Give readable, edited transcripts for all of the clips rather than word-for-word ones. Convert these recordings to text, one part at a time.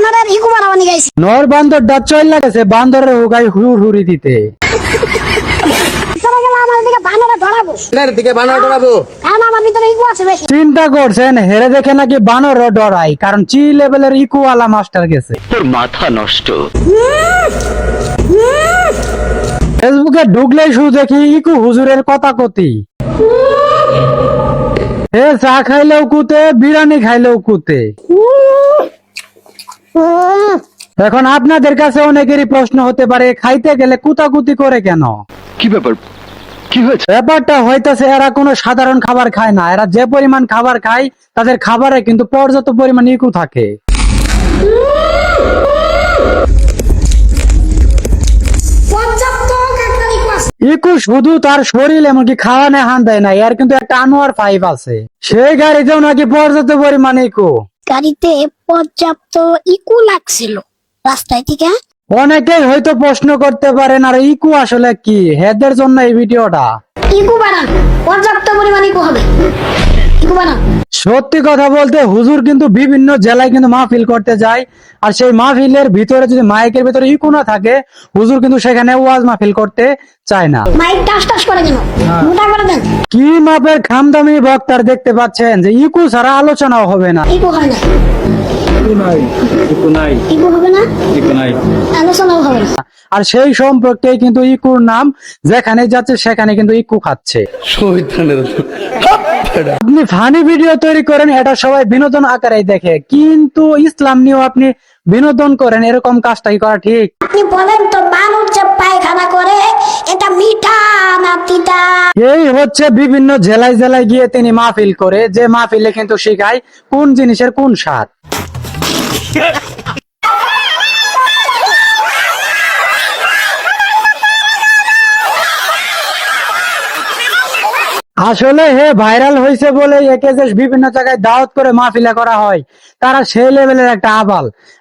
বানরের ইকু বানাবানি গাইছি। নর বান্দর ডাক চল লাগেছে বান্দরের হুগাই হুড়ি দিতে। চলে গেল আমার দিকে বানরে ধরাবো। এর দিকে বানর ধরাবো। কারণ আমার ভিতরে ইকু আছে বেশি। চিন্তা করছেন হেরে দেখে নাকি বানরও ডরাই, কারণ চি লেভেলের ইকু ওয়ালা মাস্টার গেছে। তোর মাথা নষ্ট। ফেসবুকে ঢুকলেই শুধু দেখি ইকু হুজুরের কথা কতি। হে চা খাইলেও কুতে, বিরিয়ানি খাইলেও কুতে। এখন আপনাদের কাছে অনেকেরই প্রশ্ন হতে পারে, খাইতে গেলে কুতাকুতি করে কেন? কি ব্যাপার, কি হয়েছে? ব্যাপারটা হইতেছে এরা কোনো সাধারণ খাবার খায় না, এরা যে পরিমাণ খাবার খায় তাদের খাবারে কিন্তু পর্যাপ্ত পরিমাণ ইকু থাকে। ইকু শুধু তার শরীর এমনকি খাওয়া নেই হান দেয় না, এর কিন্তু একটা আনোয়ার 5 আছে, সেই গাড়িতেও নাকি পর্যাপ্ত পরিমাণ ইকু। গাড়িতে পর্যাপ্ত ইকু লাগছিল রাস্তায় থেকে। অনেকেই হয়তো প্রশ্ন করতে পারেন আর ইকু আসলে কি, হেদের জন্য এই ভিডিওটা। ইকু বানান, পর্যাপ্ত পরিমাণ ইকু হবে। ইকু বানান। সত্যি কথা বলতে হুজুর কিন্তু বিভিন্ন জেলায় কিন্তু মাহফিল করতে যায়, আর সেই মাহফিলের ভিতরে যদি মাইকের ভিতরে ইকু না থাকে হুজুর কিন্তু সেখানে ওয়াজ মাহফিল করতে চায় না। মাইক টাস টাস করে কেন? মোটা করে দেন। কি মাপের খামদামি বক্তার দেখতে পাচ্ছেন যে ইকু ছাড়া আলোচনাও হবে না। ইকু হয় না। ইকু হবে না, আলোচনাও হবে না। আর সেই সম্পর্কে কিন্তু ইকুর নাম যেখানে যাচ্ছে সেখানে কিন্তু ইকু খাচ্ছে। আপনি ফানি ভিডিও তৈরি করেন, এটা সবাই বিনোদন আকারে দেখে, কিন্তু ইসলাম নিয়েও আপনি বিনোদন করেন, এরকম কাজটা কি করা ঠিক? আপনি বলেন তো বানর যে পায়খানা করে এটা মিঠা না তিতা? এই হচ্ছে বিভিন্ন জেলায় জেলায় গিয়ে তিনি মাহফিল করে, যে মাহফিলে কিন্তু শেখায় কোন জিনিসের কোন স্বাদ। আসলে হে ভাইরাল হয়েছে বলে একে যে বিভিন্ন জায়গায় দাওয়াত করে মাহফিলা করা হয়, তারা সেই লেভেলের একটা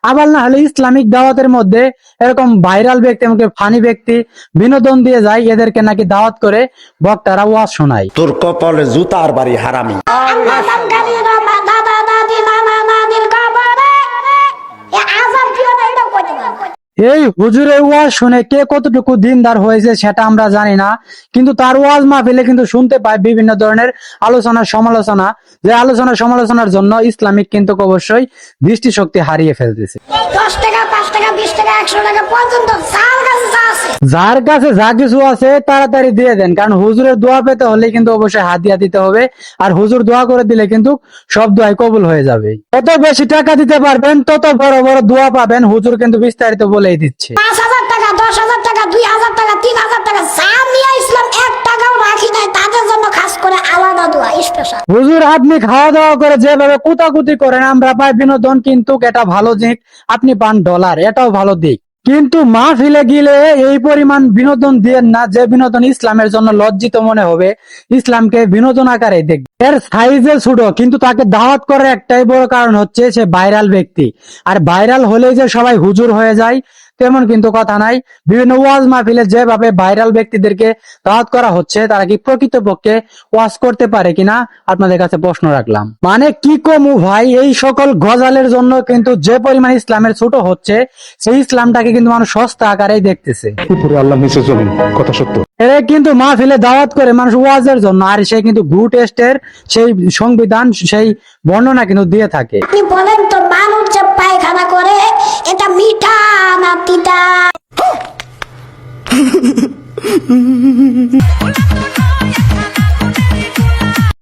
আবাল না হলে ইসলামিক দাওয়াতের মধ্যে এরকম ভাইরাল ব্যক্তি এমনকি ফানি ব্যক্তি বিনোদন দিয়ে যায়, এদেরকে নাকি দাওয়াত করে বক্তারা ওয়াজ শোনায়। তোর কপালে জুতার বাড়ি হারামি। দাদা দাদি নানা নানির কবরে আজাব দিও না, এটাও কইতে পারবো। এই হুজুরের ওয়াজ শুনে কে কতটুকু দিনদার হয়েছে সেটা আমরা জানি না, কিন্তু তার ওয়াজ মাহফিলে কিন্তু শুনতে পাই বিভিন্ন ধরনের আলোচনা সমালোচনা, যে আলোচনা সমালোচনার জন্য ইসলামিক কিন্তু অবশ্যই দৃষ্টিশক্তি হারিয়ে ফেলতেছে। 10 টাকা 5 টাকা 20 টাকা 100 টাকা পর্যন্ত যার কাছে যা কিছু আছে তাড়াতাড়ি দিয়ে দেন, কারণ হুজুরের দোয়া পেতে হলে কিন্তু অবশ্যই হাদিয়া দিতে হবে, আর হুজুর দোয়া করে দিলে কিন্তু সব দোয়াই কবুল হয়ে যাবে। যত বেশি টাকা দিতে পারবেন তত বড় বড় দোয়া পাবেন, হুজুর কিন্তু বিস্তারিত বলেই দিচ্ছে। 5,000 টাকা 10,000 টাকা 2,000 টাকা 3,000 টাকা যা নিয়ে ইসলাম 1 টাকাও রাখি নাই, তাদের জন্য খাস করে আলাদা দোয়া স্পেশাল। হুজুর আপনি খাওয়া দাওয়া করে যেভাবে কুতাকুতি করেন আমরা পাই বিনোদন, কিন্তু এটা ভালো দিক, আপনি পান ডলার, এটাও ভালো দিক, কিন্তু মাহফিলে গিলে এই পরিমাণ বিনোদন দিয়েন না যে বিনোদন ইসলামের জন্য লজ্জিত মনে হবে, ইসলামকে বিনোদন আকারে দেখ। এর সাইজে ছোট, কিন্তু তাকে দাওয়াত করার একটাই বড় কারণ হচ্ছে সে ভাইরাল ব্যক্তি, আর ভাইরাল হলে যে সবাই হুজুর হয়ে যায় তেমন কিন্তু কথা নাই। বিভিন্ন ওয়াজ মাহফিলে যেভাবে ভাইরাল ব্যক্তিদেরকে দাওয়াত করা হচ্ছে, তারা কি প্রকৃতপক্ষে ওয়াজ করতে পারে কিনা আপনাদের কাছে প্রশ্ন রাখলাম। মানে কি কমু ভাই, এই সকল গজালের জন্য কিন্তু যে পরিমাণ ইসলামের ছোট হচ্ছে, সেই ইসলামটাকে কিন্তু মানুষ সস্তা আকারেই দেখতেছে। উপরে আল্লাহ নিচে জমিন, কথা সত্য। এরা কিন্তু মাহফিলে দাওয়াত করে মানুষ ওয়াজের জন্য, আর সে কিন্তু গ্রু টেস্টের সেই সংবিধান সেই বর্ণনা কিন্তু দিয়ে থাকে। আপনি বলেন তো বানর যে পায়খানা করে এটা মিঠা না তিতা?